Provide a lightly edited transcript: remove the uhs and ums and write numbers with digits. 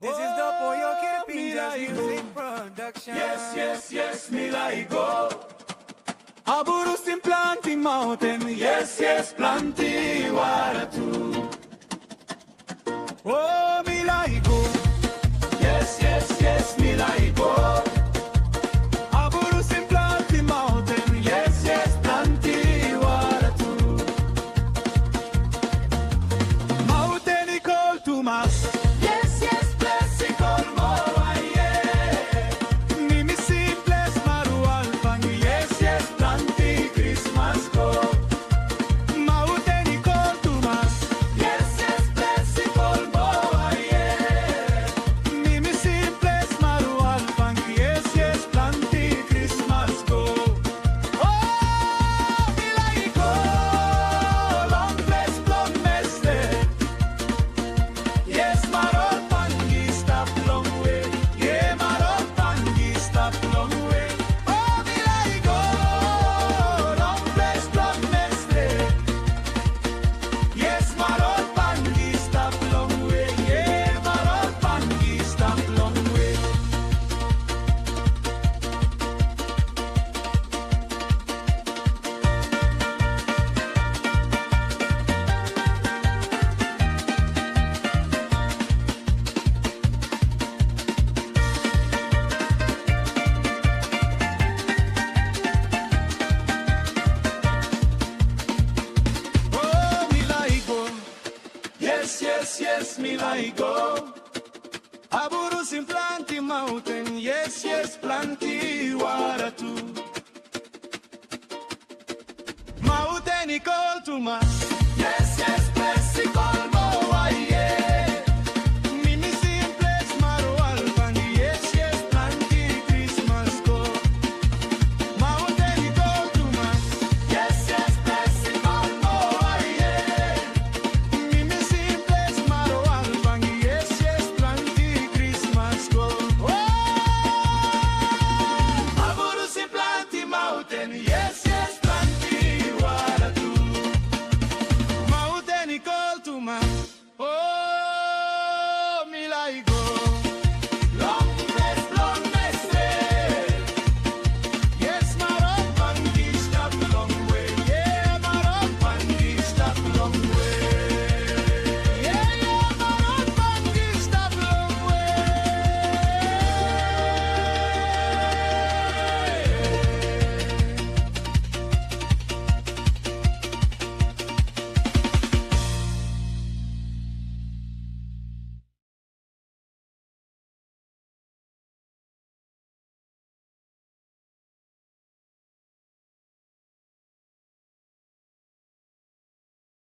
This is the Pollo Kirpinjas music production. Yes, yes, yes, Milaigo. Aburus in planting mountain. Yes, yes, planting waratu. Oh, Milaigo. Yes, yes, yes, Milaigo. Aburus in planting mountain. Yes, yes, planting waratu. Mountain equal to mass. Yes, yes, Milaigo. Aburus in planting mountain. Yes, yes, planting waratu. Mountain equal to mass. Yes, yes, place equal moaye. Mini simplex maro alpang. Yes, yes, planting Christmas go. Mountain equal to mass. Yes, yes, place equal moaye. Mini simplex maro alpang. Yes, yes, planting Christmas go. Oh, Aburus in planting mountain. Yes, yes, planting waratu. Mountain equal to mass. Oh, Milaigo.